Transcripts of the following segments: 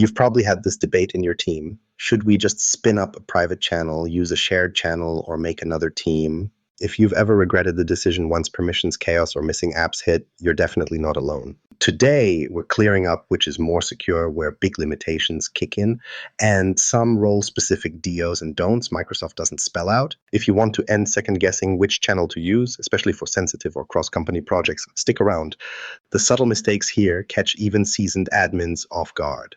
You've probably had this debate in your team. Should we just spin up a private channel, use a shared channel, or make another team? If you've ever regretted the decision once permissions chaos or missing apps hit, you're definitely not alone. Today, we're clearing up which is more secure, where big limitations kick in, and some role-specific DOs and don'ts Microsoft doesn't spell out. If you want to end second-guessing which channel to use, especially for sensitive or cross-company projects, stick around. The subtle mistakes here catch even seasoned admins off guard.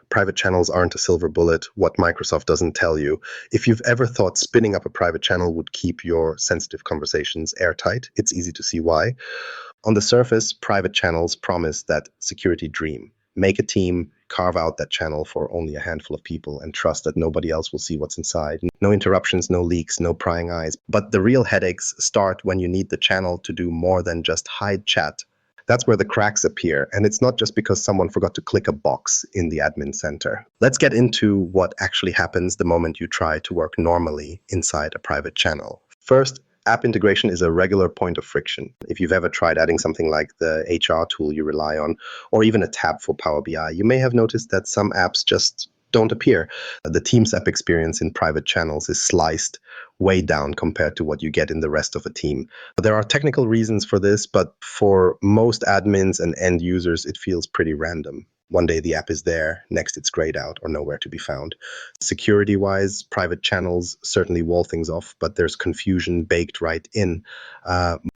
Private channels aren't a silver bullet, what Microsoft doesn't tell you. If you've ever thought spinning up a private channel would keep your sensitive conversations airtight, it's easy to see why. On the surface, private channels promise that security dream. Make a team, carve out that channel for only a handful of people, and trust that nobody else will see what's inside. No interruptions, no leaks, no prying eyes. But the real headaches start when you need the channel to do more than just hide chat. That's where the cracks appear, and it's not just because someone forgot to click a box in the admin center. Let's get into what actually happens the moment you try to work normally inside a private channel. First, app integration is a regular point of friction. If you've ever tried adding something like the HR tool you rely on, or even a tab for Power BI, you may have noticed that some apps just don't appear. The Teams app experience in private channels is sliced way down compared to what you get in the rest of a team. There are technical reasons for this, but for most admins and end users, it feels pretty random. One day the app is there, next it's grayed out or nowhere to be found. Security-wise, private channels certainly wall things off, but there's confusion baked right in.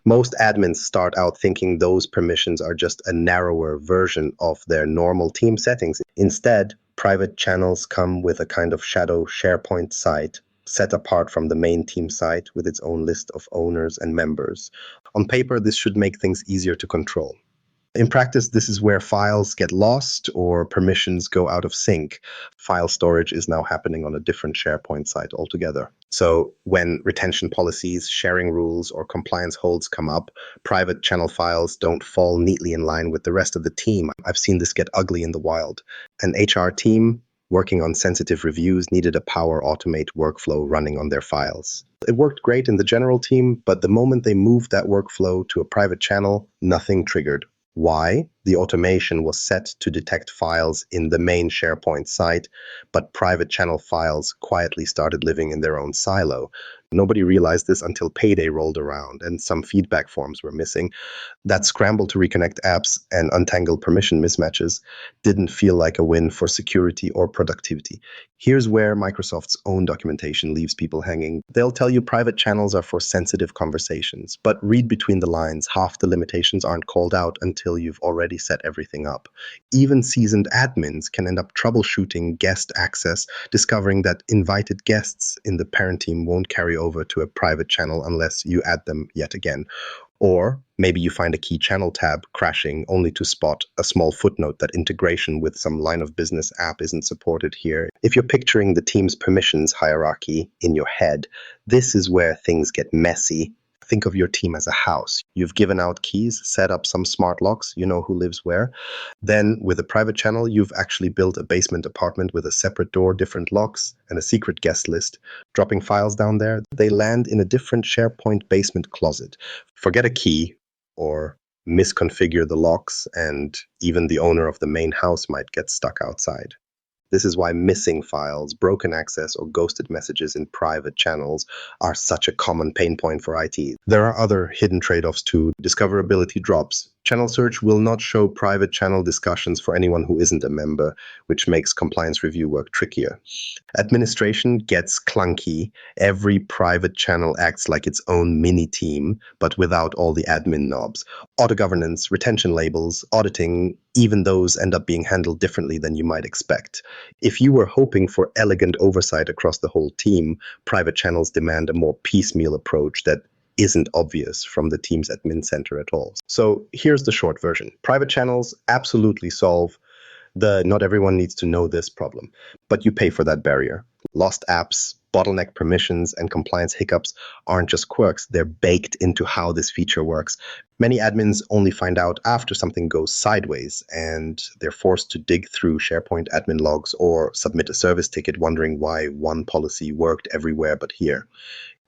Most admins start out thinking those permissions are just a narrower version of their normal team settings. Instead, private channels come with a kind of shadow SharePoint site set apart from the main team site with its own list of owners and members. On paper, this should make things easier to control. In practice, this is where files get lost or permissions go out of sync. File storage is now happening on a different SharePoint site altogether. So when retention policies, sharing rules, or compliance holds come up, private channel files don't fall neatly in line with the rest of the team. I've seen this get ugly in the wild. An HR team working on sensitive reviews needed a Power Automate workflow running on their files. It worked great in the general team, but the moment they moved that workflow to a private channel, nothing triggered. Why? The automation was set to detect files in the main SharePoint site, but private channel files quietly started living in their own silo. Nobody realized this until payday rolled around and some feedback forms were missing. That scramble to reconnect apps and untangle permission mismatches didn't feel like a win for security or productivity. Here's where Microsoft's own documentation leaves people hanging. They'll tell you private channels are for sensitive conversations, but read between the lines. Half the limitations aren't called out until you've already set everything up. Even seasoned admins can end up troubleshooting guest access, discovering that invited guests in the parent team won't carry over to a private channel unless you add them yet again. Or maybe you find a key channel tab crashing only to spot a small footnote that integration with some line of business app isn't supported here. If you're picturing the team's permissions hierarchy in your head, this is where things get messy. Think of your team as a house. You've given out keys, set up some smart locks, you know who lives where. Then with a private channel, you've actually built a basement apartment with a separate door, different locks, and a secret guest list. Dropping files down there, they land in a different SharePoint basement closet. Forget a key or misconfigure the locks, and even the owner of the main house might get stuck outside. This is why missing files, broken access, or ghosted messages in private channels are such a common pain point for IT. There are other hidden trade-offs too. Discoverability drops. Channel search will not show private channel discussions for anyone who isn't a member, which makes compliance review work trickier. Administration gets clunky. Every private channel acts like its own mini team, but without all the admin knobs. Auto governance, retention labels, auditing, even those end up being handled differently than you might expect. If you were hoping for elegant oversight across the whole team, private channels demand a more piecemeal approach that isn't obvious from the team's admin center at all. So here's the short version. Private channels absolutely solve the not everyone needs to know this problem, but you pay for that barrier. Lost apps, bottleneck permissions, and compliance hiccups aren't just quirks, they're baked into how this feature works. Many admins only find out after something goes sideways, and they're forced to dig through SharePoint admin logs or submit a service ticket wondering why one policy worked everywhere but here.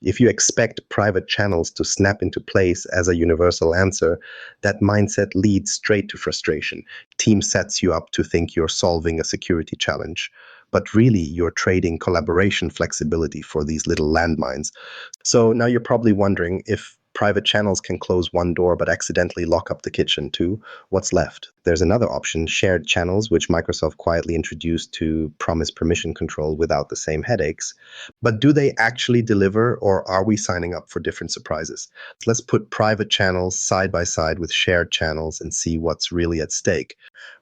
If you expect private channels to snap into place as a universal answer, that mindset leads straight to frustration. Team sets you up to think you're solving a security challenge, but really you're trading collaboration flexibility for these little landmines. So now you're probably wondering, if private channels can close one door but accidentally lock up the kitchen too, what's left? There's another option, shared channels, which Microsoft quietly introduced to promise permission control without the same headaches. But do they actually deliver, or are we signing up for different surprises? Let's put private channels side by side with shared channels and see what's really at stake.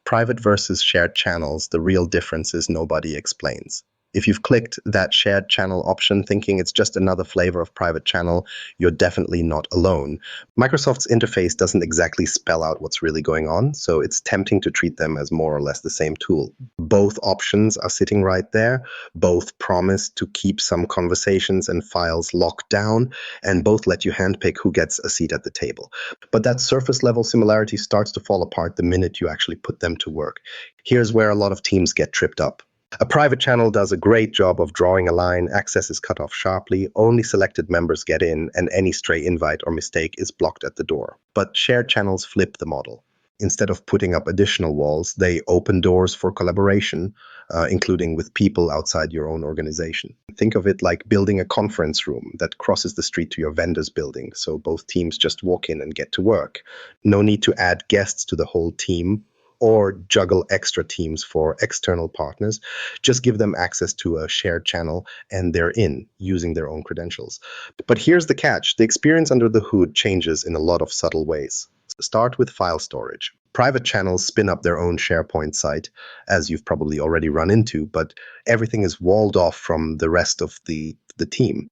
Private versus shared channels, the real difference is nobody explains. If you've clicked that shared channel option thinking it's just another flavor of private channel, you're definitely not alone. Microsoft's interface doesn't exactly spell out what's really going on, so it's tempting to treat them as more or less the same tool. Both options are sitting right there, both promise to keep some conversations and files locked down, and both let you handpick who gets a seat at the table. But that surface level similarity starts to fall apart the minute you actually put them to work. Here's where a lot of teams get tripped up. A private channel does a great job of drawing a line, access is cut off sharply, only selected members get in, and any stray invite or mistake is blocked at the door. But shared channels flip the model. Instead of putting up additional walls, they open doors for collaboration, including with people outside your own organization. Think of it like building a conference room that crosses the street to your vendor's building, so both teams just walk in and get to work. No need to add guests to the whole team or juggle extra teams for external partners. Just give them access to a shared channel and they're in, using their own credentials. But here's the catch. The experience under the hood changes in a lot of subtle ways. Start with file storage. Private channels spin up their own SharePoint site, as you've probably already run into, but everything is walled off from the rest of the team.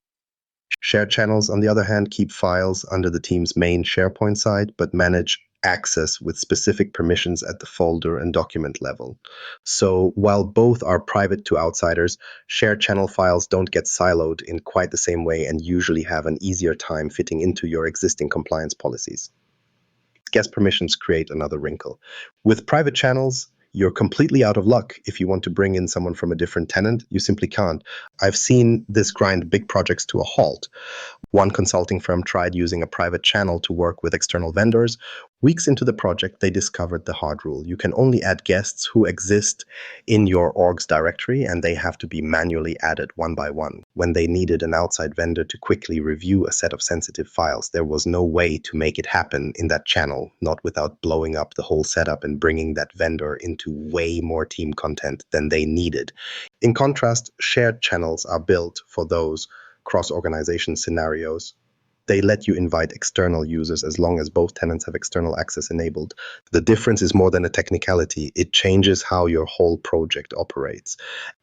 Shared channels, on the other hand, keep files under the team's main SharePoint site, but manage access with specific permissions at the folder and document level. So while both are private to outsiders, shared channel files don't get siloed in quite the same way and usually have an easier time fitting into your existing compliance policies. Guest permissions create another wrinkle. With private channels, you're completely out of luck. If you want to bring in someone from a different tenant, you simply can't. I've seen this grind big projects to a halt. One consulting firm tried using a private channel to work with external vendors. Weeks into the project, they discovered the hard rule. You can only add guests who exist in your org's directory, and they have to be manually added one by one. When they needed an outside vendor to quickly review a set of sensitive files, there was no way to make it happen in that channel, not without blowing up the whole setup and bringing that vendor into way more team content than they needed. In contrast, shared channels are built for those cross-organization scenarios. They let you invite external users as long as both tenants have external access enabled. The difference is more than a technicality. It changes how your whole project operates.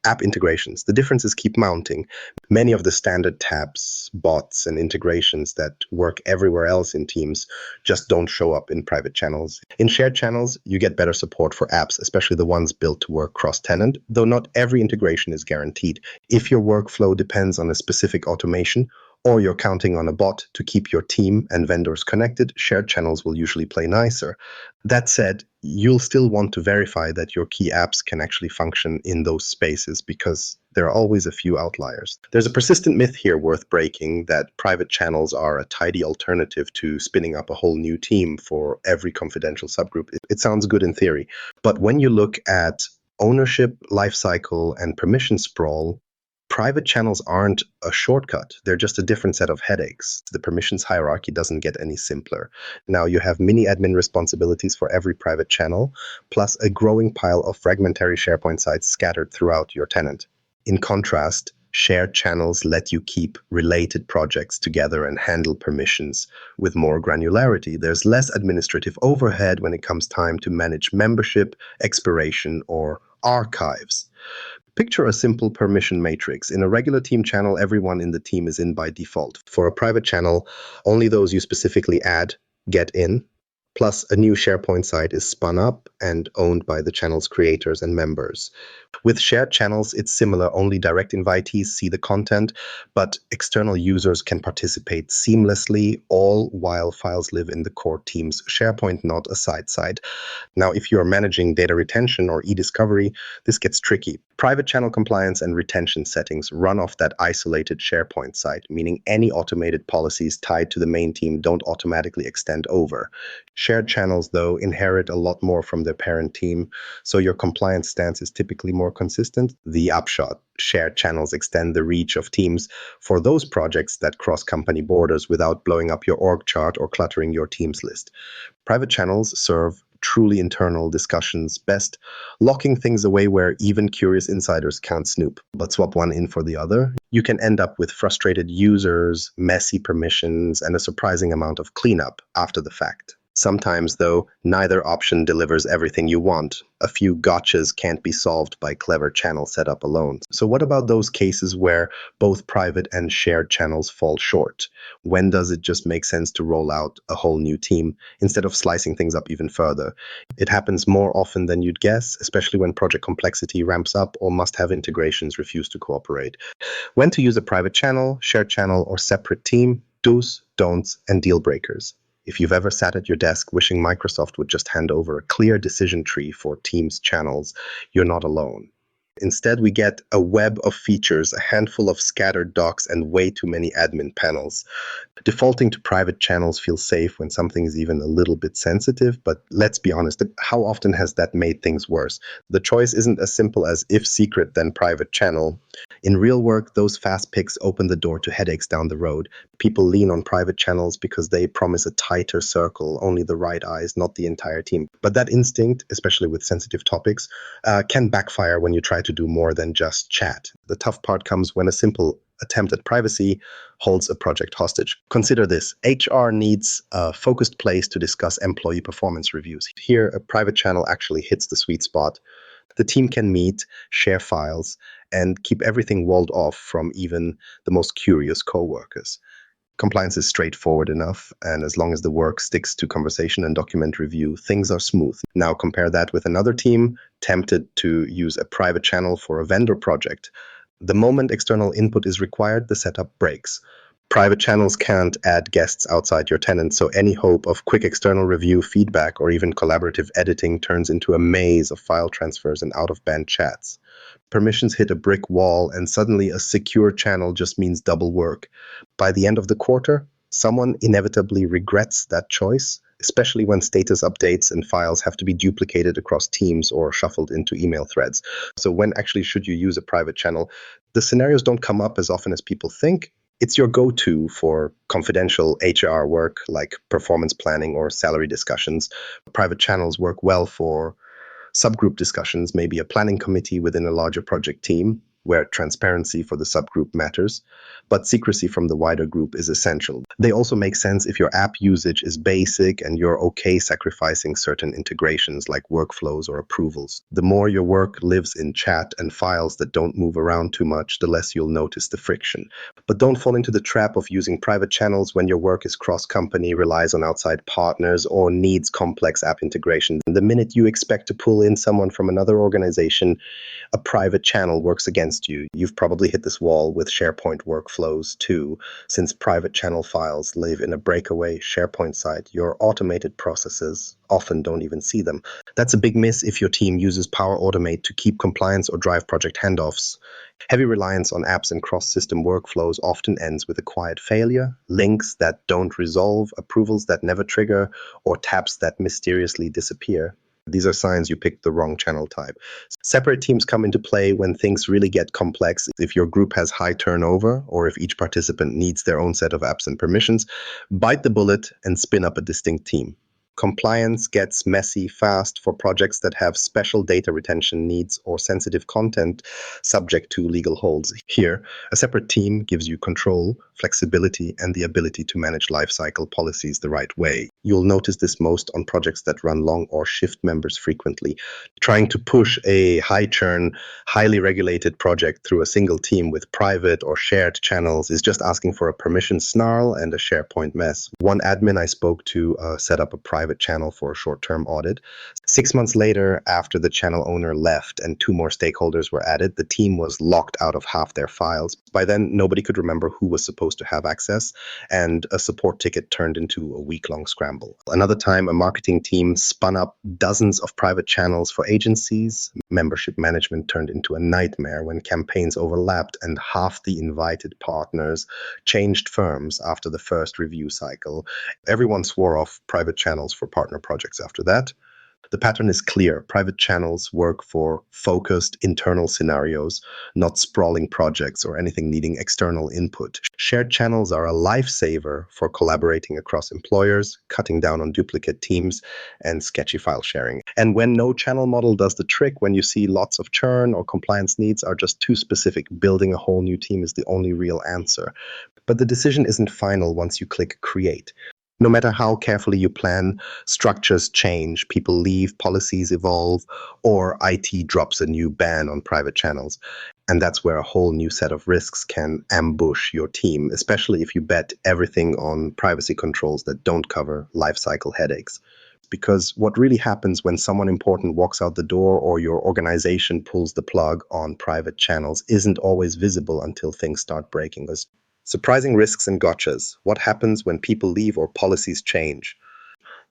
App integrations. The differences keep mounting. Many of the standard tabs, bots, and integrations that work everywhere else in Teams just don't show up in private channels. In shared channels, you get better support for apps, especially the ones built to work cross-tenant, though not every integration is guaranteed. If your workflow depends on a specific automation, or you're counting on a bot to keep your team and vendors connected, shared channels will usually play nicer. That said, you'll still want to verify that your key apps can actually function in those spaces, because there are always a few outliers. There's a persistent myth here worth breaking, that private channels are a tidy alternative to spinning up a whole new team for every confidential subgroup. It sounds good in theory, but when you look at ownership, lifecycle, and permission sprawl, private channels aren't a shortcut. They're just a different set of headaches. The permissions hierarchy doesn't get any simpler. Now you have mini admin responsibilities for every private channel, plus a growing pile of fragmentary SharePoint sites scattered throughout your tenant. In contrast, shared channels let you keep related projects together and handle permissions with more granularity. There's less administrative overhead when it comes time to manage membership, expiration, or archives. Picture a simple permission matrix. In a regular team channel, everyone in the team is in by default. For a private channel, only those you specifically add get in, plus a new SharePoint site is spun up and owned by the channel's creators and members. With shared channels, it's similar. Only direct invitees see the content, but external users can participate seamlessly, all while files live in the core team's SharePoint, not a side site. Now, if you're managing data retention or e-discovery, this gets tricky. Private channel compliance and retention settings run off that isolated SharePoint site, meaning any automated policies tied to the main team don't automatically extend over. Shared channels, though, inherit a lot more from their parent team, so your compliance stance is typically more consistent. The upshot: shared channels extend the reach of teams for those projects that cross company borders without blowing up your org chart or cluttering your teams list. Private channels serve truly internal discussions best, locking things away where even curious insiders can't snoop. But swap one in for the other, you can end up with frustrated users, messy permissions, and a surprising amount of cleanup after the fact. Sometimes, though, neither option delivers everything you want. A few gotchas can't be solved by clever channel setup alone. So what about those cases where both private and shared channels fall short? When does it just make sense to roll out a whole new team instead of slicing things up even further? It happens more often than you'd guess, especially when project complexity ramps up or must-have integrations refuse to cooperate. When to use a private channel, shared channel, or separate team, do's, don'ts, and deal breakers. If you've ever sat at your desk wishing Microsoft would just hand over a clear decision tree for Teams channels, you're not alone. Instead, we get a web of features, a handful of scattered docs, and way too many admin panels. Defaulting to private channels feels safe when something is even a little bit sensitive, but let's be honest, how often has that made things worse? The choice isn't as simple as if secret, then private channel. In real work, those fast picks open the door to headaches down the road. People lean on private channels because they promise a tighter circle, only the right eyes, not the entire team. But that instinct, especially with sensitive topics, can backfire when you try to do more than just chat. The tough part comes when a simple attempt at privacy holds a project hostage. Consider this: HR needs a focused place to discuss employee performance reviews. Here, a private channel actually hits the sweet spot. The team can meet, share files, and keep everything walled off from even the most curious coworkers. Compliance is straightforward enough, and as long as the work sticks to conversation and document review, things are smooth. Now compare that with another team tempted to use a private channel for a vendor project. The moment external input is required, the setup breaks. Private channels can't add guests outside your tenant, so any hope of quick external review, feedback, or even collaborative editing turns into a maze of file transfers and out-of-band chats. Permissions hit a brick wall, and suddenly a secure channel just means double work. By the end of the quarter, someone inevitably regrets that choice, especially when status updates and files have to be duplicated across teams or shuffled into email threads. So when actually should you use a private channel? The scenarios don't come up as often as people think. It's your go-to for confidential HR work like performance planning or salary discussions. Private channels work well for subgroup discussions, maybe a planning committee within a larger project team, where transparency for the subgroup matters, but secrecy from the wider group is essential. They also make sense if your app usage is basic and you're okay sacrificing certain integrations like workflows or approvals. The more your work lives in chat and files that don't move around too much, the less you'll notice the friction. But don't fall into the trap of using private channels when your work is cross-company, relies on outside partners, or needs complex app integration. The minute you expect to pull in someone from another organization, a private channel works against you. You've probably hit this wall with SharePoint workflows too. Since private channel files live in a breakaway SharePoint site, your automated processes often don't even see them. That's a big miss if your team uses Power Automate to keep compliance or drive project handoffs. Heavy reliance on apps and cross-system workflows often ends with a quiet failure, links that don't resolve, approvals that never trigger, or tabs that mysteriously disappear. These are signs you picked the wrong channel type. Separate teams come into play when things really get complex. If your group has high turnover, or if each participant needs their own set of apps and permissions, bite the bullet and spin up a distinct team. Compliance gets messy fast for projects that have special data retention needs or sensitive content subject to legal holds. Here, a separate team gives you control, flexibility, and the ability to manage lifecycle policies the right way. You'll notice this most on projects that run long or shift members frequently. Trying to push a high churn, highly regulated project through a single team with private or shared channels is just asking for a permission snarl and a SharePoint mess. One admin I spoke to set up a private private channel for a short-term audit. 6 months later, after the channel owner left and two more stakeholders were added, the team was locked out of half their files. By then, nobody could remember who was supposed to have access, and a support ticket turned into a week-long scramble. Another time, a marketing team spun up dozens of private channels for agencies. Membership management turned into a nightmare when campaigns overlapped and half the invited partners changed firms after the first review cycle. Everyone swore off private channels for partner projects after that. The pattern is clear. Private channels work for focused internal scenarios, not sprawling projects or anything needing external input. Shared channels are a lifesaver for collaborating across employers, cutting down on duplicate teams, and sketchy file sharing. And when no channel model does the trick, when you see lots of churn or compliance needs are just too specific, building a whole new team is the only real answer. But the decision isn't final once you click create. No matter how carefully you plan, structures change, people leave, policies evolve, or IT drops a new ban on private channels. And that's where a whole new set of risks can ambush your team, especially if you bet everything on privacy controls that don't cover lifecycle headaches. Because what really happens when someone important walks out the door or your organization pulls the plug on private channels isn't always visible until things start breaking. Surprising risks and gotchas. What happens when people leave or policies change?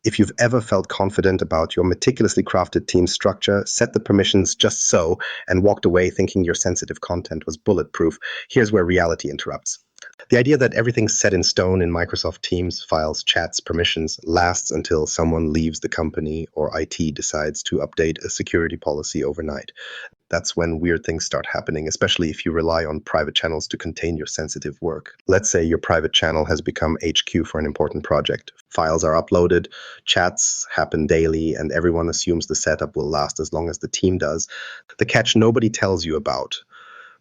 If you've ever felt confident about your meticulously crafted team structure, set the permissions just so, and walked away thinking your sensitive content was bulletproof, here's where reality interrupts. The idea that everything's set in stone in Microsoft Teams, files, chats, permissions lasts until someone leaves the company or IT decides to update a security policy overnight. That's when weird things start happening, especially if you rely on private channels to contain your sensitive work. Let's say your private channel has become HQ for an important project. Files are uploaded, chats happen daily, and everyone assumes the setup will last as long as the team does. The catch nobody tells you about.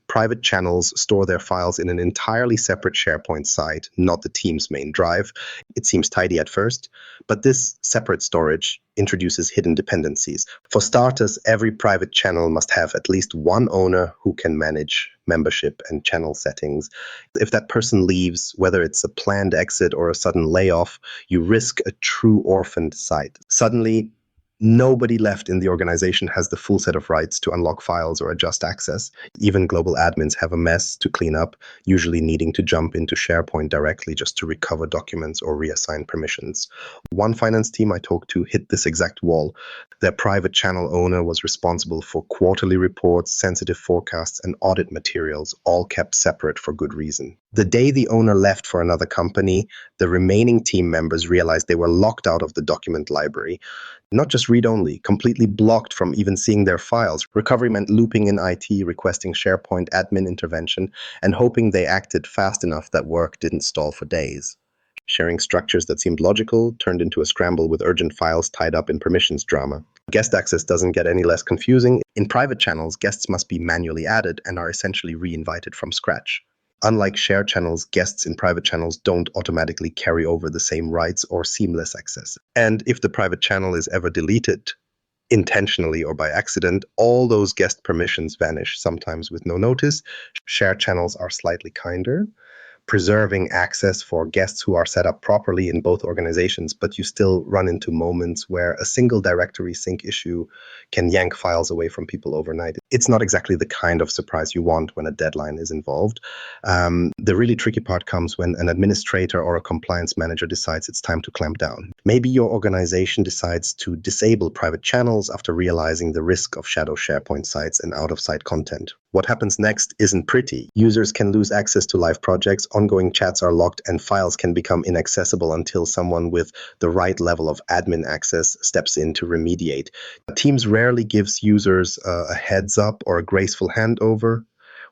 Private channels store their files in an entirely separate SharePoint site, not the team's main drive. It seems tidy at first, but this separate storage introduces hidden dependencies. For starters, every private channel must have at least one owner who can manage membership and channel settings. If that person leaves, whether it's a planned exit or a sudden layoff, you risk a true orphaned site. Suddenly, nobody left in the organization has the full set of rights to unlock files or adjust access. Even global admins have a mess to clean up, usually needing to jump into SharePoint directly just to recover documents or reassign permissions. One finance team I talked to hit this exact wall. Their private channel owner was responsible for quarterly reports, sensitive forecasts, and audit materials, all kept separate for good reason. The day the owner left for another company, the remaining team members realized they were locked out of the document library. Not just read-only, completely blocked from even seeing their files. Recovery meant looping in IT, requesting SharePoint admin intervention, and hoping they acted fast enough that work didn't stall for days. Sharing structures that seemed logical turned into a scramble with urgent files tied up in permissions drama. Guest access doesn't get any less confusing. In private channels, guests must be manually added and are essentially re-invited from scratch. Unlike shared channels, guests in private channels don't automatically carry over the same rights or seamless access. And if the private channel is ever deleted, intentionally or by accident, all those guest permissions vanish, sometimes with no notice. Shared channels are slightly kinder, preserving access for guests who are set up properly in both organizations, but you still run into moments where a single directory sync issue can yank files away from people overnight. It's not exactly the kind of surprise you want when a deadline is involved. The really tricky part comes when an administrator or a compliance manager decides it's time to clamp down. Maybe your organization decides to disable private channels after realizing the risk of shadow SharePoint sites and out-of-site content. What happens next isn't pretty. Users can lose access to live projects, ongoing chats are locked, and files can become inaccessible until someone with the right level of admin access steps in to remediate. Teams rarely gives users a heads up or a graceful handover.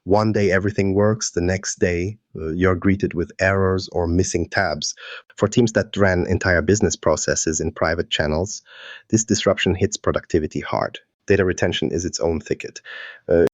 One day everything works, the next day you're greeted with errors or missing tabs. For teams that ran entire business processes in private channels, this disruption hits productivity hard. Data retention is its own thicket.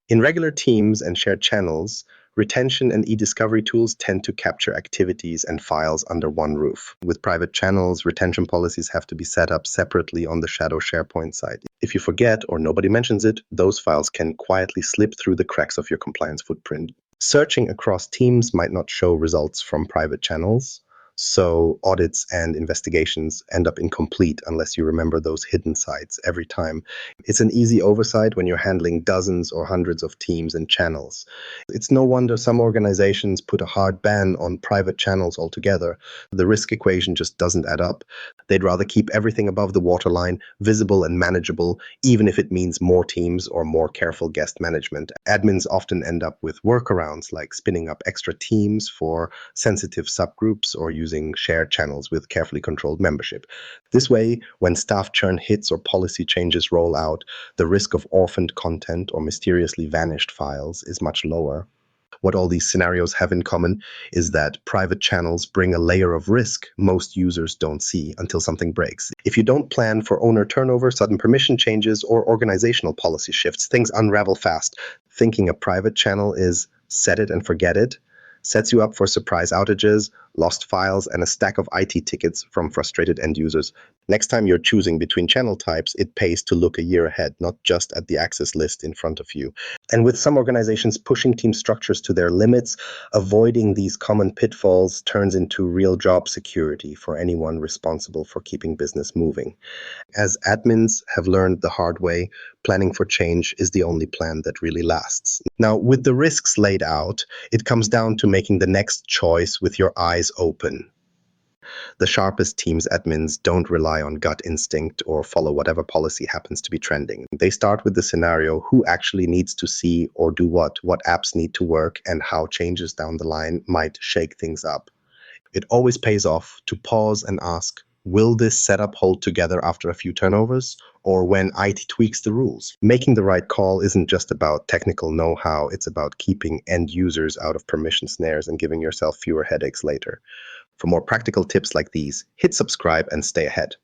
In regular teams and shared channels, retention and e-discovery tools tend to capture activities and files under one roof. With private channels, retention policies have to be set up separately on the shadow SharePoint site. If you forget or nobody mentions it, those files can quietly slip through the cracks of your compliance footprint. Searching across teams might not show results from private channels, So audits and investigations end up incomplete unless you remember those hidden sites every time. It's an easy oversight when you're handling dozens or hundreds of teams and channels. It's no wonder some organizations put a hard ban on private channels altogether. The risk equation just doesn't add up. They'd rather keep everything above the waterline, visible and manageable, even if it means more teams or more careful guest management. Admins often end up with workarounds like spinning up extra teams for sensitive subgroups or using shared channels with carefully controlled membership. This way, when staff churn hits or policy changes roll out, the risk of orphaned content or mysteriously vanished files is much lower. What all these scenarios have in common is that private channels bring a layer of risk most users don't see until something breaks. If you don't plan for owner turnover, sudden permission changes, or organizational policy shifts, things unravel fast. Thinking a private channel is set it and forget it sets you up for surprise outages, lost files, and a stack of IT tickets from frustrated end users. Next time you're choosing between channel types, it pays to look a year ahead, not just at the access list in front of you. And with some organizations pushing team structures to their limits, avoiding these common pitfalls turns into real job security for anyone responsible for keeping business moving. As admins have learned the hard way, planning for change is the only plan that really lasts. Now, with the risks laid out, it comes down to making the next choice with your eyes open. The sharpest teams admins don't rely on gut instinct or follow whatever policy happens to be trending. They start with the scenario: who actually needs to see or do what apps need to work, and how changes down the line might shake things up. It always pays off to pause and ask, will this setup hold together after a few turnovers, or when IT tweaks the rules? Making the right call isn't just about technical know-how, it's about keeping end users out of permission snares and giving yourself fewer headaches later. For more practical tips like these, hit subscribe and stay ahead.